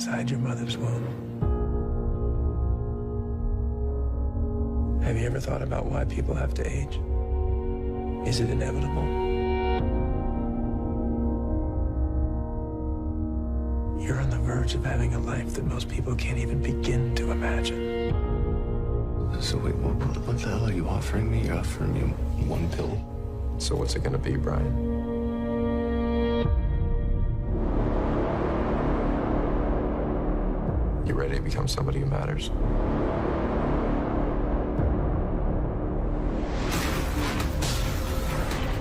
inside your mother's womb. Have you ever thought about why people have to age? Is it inevitable? You're on the verge of having a life that most people can't even begin to imagine. So wait, what the hell are you offering me? You're offering me one pill? So what's it gonna be, Brian? You ready to become somebody who matters?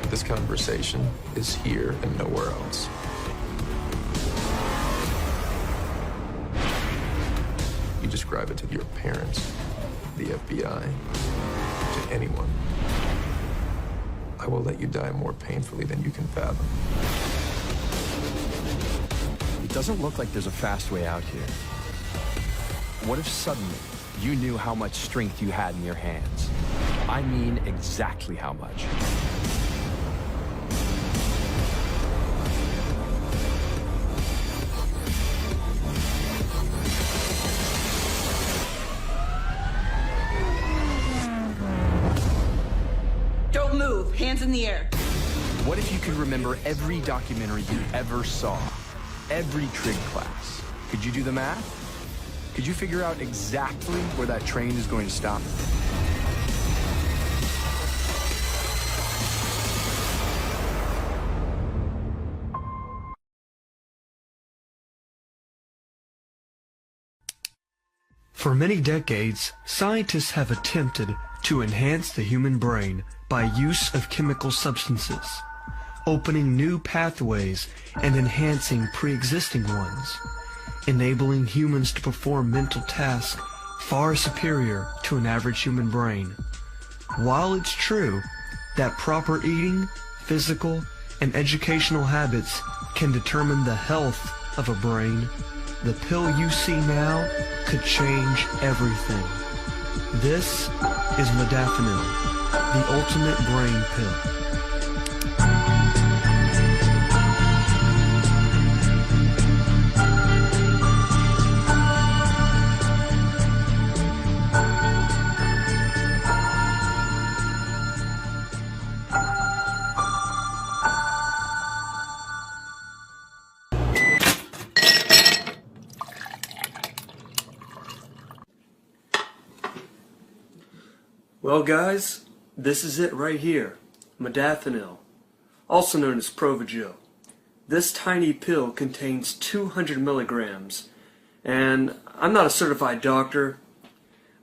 This conversation is here and nowhere else. You describe it to your parents, the FBI, to anyone. I will let you die more painfully than you can fathom. It doesn't look like there's a fast way out here. What if suddenly you knew how much strength you had in your hands? I mean exactly how much. Don't move. Hands in the air. What if you could remember every documentary you ever saw? Every trig class? Could you do the math? Could you figure out exactly where that train is going to stop? For many decades, scientists have attempted to enhance the human brain by use of chemical substances, opening new pathways and enhancing pre-existing ones, enabling humans to perform mental tasks far superior to an average human brain. While it's true that proper eating, physical, and educational habits can determine the health of a brain, the pill you see now could change everything. This is Modafinil, the ultimate brain pill. Well guys, this is it right here, Modafinil, also known as Provigil. This tiny pill contains 200 milligrams, and I'm not a certified doctor,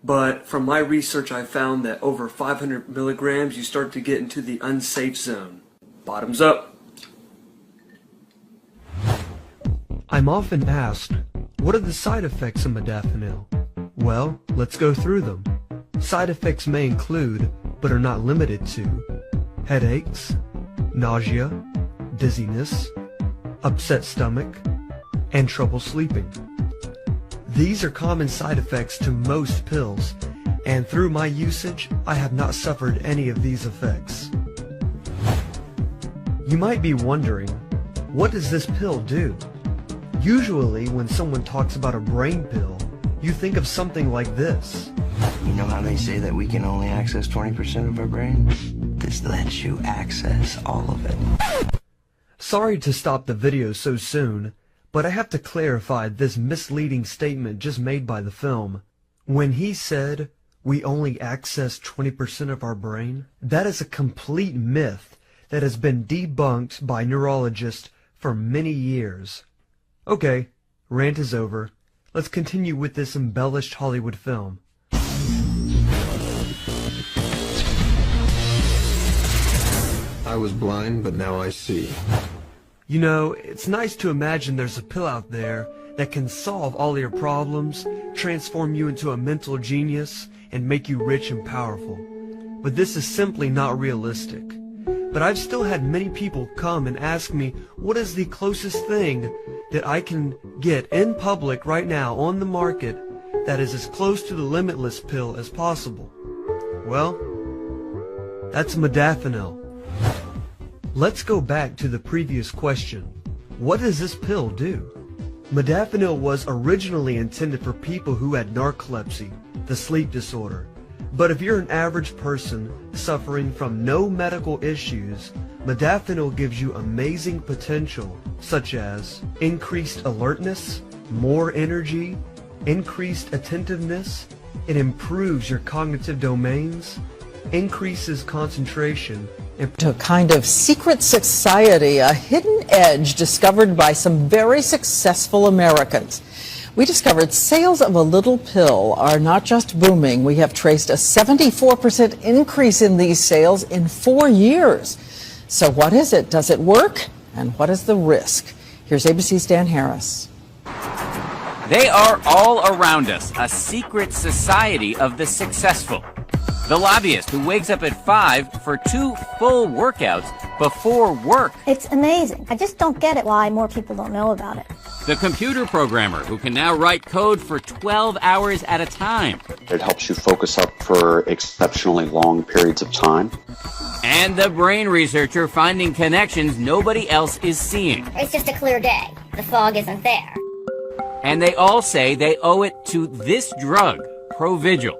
but from my research I found that over 500 milligrams you start to get into the unsafe zone. Bottoms up. I'm often asked, what are the side effects of Modafinil? Well, let's go through them. Side effects may include, but are not limited to, headaches, nausea, dizziness, upset stomach, and trouble sleeping. These are common side effects to most pills, and through my usage, I have not suffered any of these effects. You might be wondering, what does this pill do? Usually, when someone talks about a brain pill, you think of something like this. You know how they say that we can only access 20% of our brain? This lets you access all of it. Sorry to stop the video so soon, but I have to clarify this misleading statement just made by the film. When he said, we only access 20% of our brain, that is a complete myth that has been debunked by neurologists for many years. Okay, rant is over. Let's continue with this embellished Hollywood film. I was blind, but now I see. You know, it's nice to imagine there's a pill out there that can solve all your problems, transform you into a mental genius, and make you rich and powerful. But this is simply not realistic. But I've still had many people come and ask me, what is the closest thing that I can get in public right now on the market that is as close to the limitless pill as possible? Well, that's Modafinil. Let's go back to the previous question. What does this pill do? Modafinil was originally intended for people who had narcolepsy, the sleep disorder. But if you're an average person suffering from no medical issues, Modafinil gives you amazing potential, such as increased alertness, more energy, increased attentiveness. It improves your cognitive domains, increases concentration, and To a kind of secret society, a hidden edge discovered by some very successful Americans. We discovered sales of a little pill are not just booming. We have traced a 74% increase in these sales in 4 years. So what is it? Does it work? And what is the risk? Here's ABC's Dan Harris. They are all around us, a secret society of the successful. The lobbyist who wakes up at 5 for 2 full workouts before work. It's amazing. I just don't get it why more people don't know about it. The computer programmer who can now write code for 12 hours at a time. It helps you focus up for exceptionally long periods of time. And the brain researcher finding connections nobody else is seeing. It's just a clear day. The fog isn't there. And they all say they owe it to this drug, Provigil.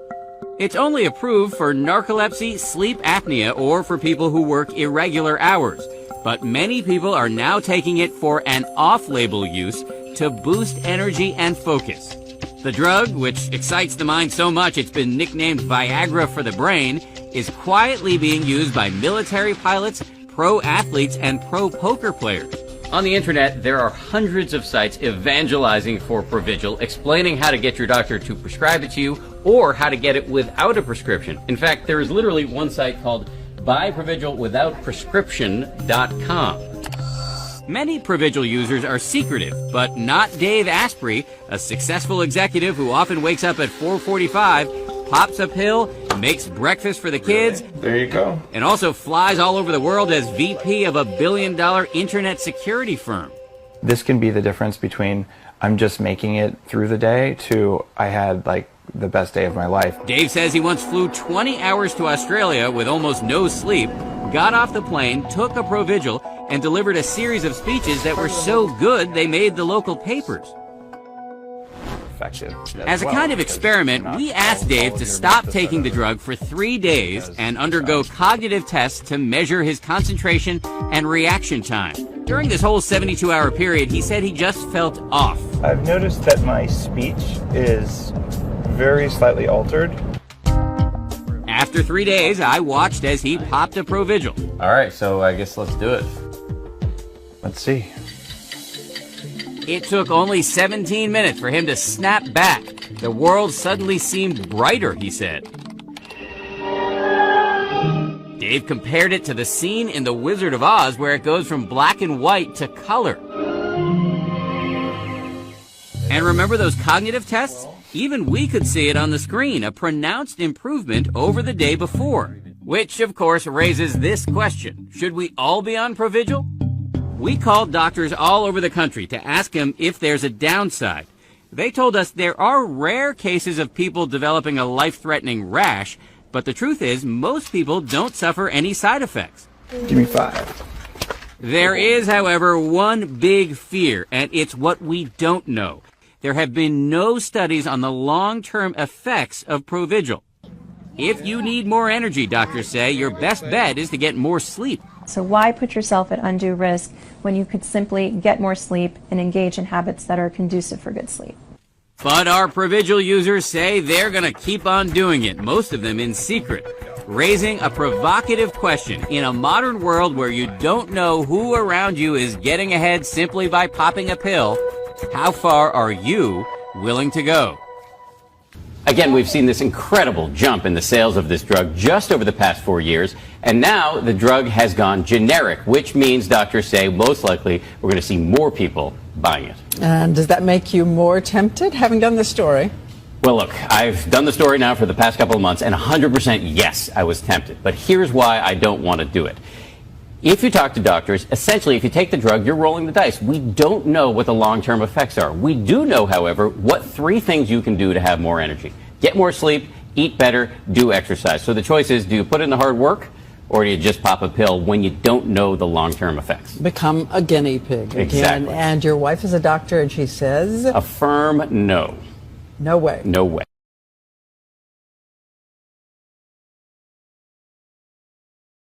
It's only approved for narcolepsy, sleep apnea, or for people who work irregular hours. But many people are now taking it for an off-label use to boost energy and focus. The drug, which excites the mind so much it's been nicknamed Viagra for the brain, is quietly being used by military pilots, pro athletes, and pro poker players. On the internet, there are hundreds of sites evangelizing for Provigil, explaining how to get your doctor to prescribe it to you or how to get it without a prescription. In fact, there is literally one site called BuyProvigilWithoutPrescription.com. Many Provigil users are secretive, but not Dave Asprey, a successful executive who often wakes up at 4:45, pops a pill, makes breakfast for the kids. There you go. And also flies all over the world as VP of a billion-dollar internet security firm. This can be the difference between I'm just making it through the day to I had like the best day of my life. Dave says he once flew 20 hours to Australia with almost no sleep, got off the plane, took a Provigil, and delivered a series of speeches that were so good they made the local papers. As a kind of experiment, we asked Dave to stop taking the drug for 3 days and undergo cognitive tests to measure his concentration and reaction time. During this whole 72-hour period, he said he just felt off. I've noticed that my speech is very slightly altered. After 3 days, I watched as he popped a Provigil. All right, so I guess let's do it. Let's see. It took only 17 minutes for him to snap back. The world suddenly seemed brighter, he said. Dave compared it to the scene in The Wizard of Oz where it goes from black and white to color. And remember those cognitive tests? Even we could see it on the screen, a pronounced improvement over the day before. Which, of course, raises this question. Should we all be on Provigil? We called doctors all over the country to ask them if there's a downside. They told us there are rare cases of people developing a life-threatening rash, but the truth is most people don't suffer any side effects. Give me 5. There is, however, one big fear, and it's what we don't know. There have been no studies on the long-term effects of Provigil. If you need more energy, doctors say, your best bet is to get more sleep. So why put yourself at undue risk when you could simply get more sleep and engage in habits that are conducive for good sleep? But our Provigil users say they're going to keep on doing it, most of them in secret, raising a provocative question in a modern world where you don't know who around you is getting ahead simply by popping a pill. How far are you willing to go? Again, we've seen this incredible jump in the sales of this drug just over the past 4 years, and now the drug has gone generic, which means doctors say most likely we're going to see more people buying it. And does that make you more tempted, having done the story? Well, look, I've done the story now for the past couple of months, and 100% yes, I was tempted. But here's why I don't want to do it. If you talk to doctors, essentially, if you take the drug, you're rolling the dice. We don't know what the long-term effects are. We do know, however, what 3 things you can do to have more energy. Get more sleep, eat better, do exercise. So the choice is, do you put in the hard work, or do you just pop a pill when you don't know the long-term effects? Become a guinea pig again. Exactly. And your wife is a doctor and she says? A firm no. No way. No way.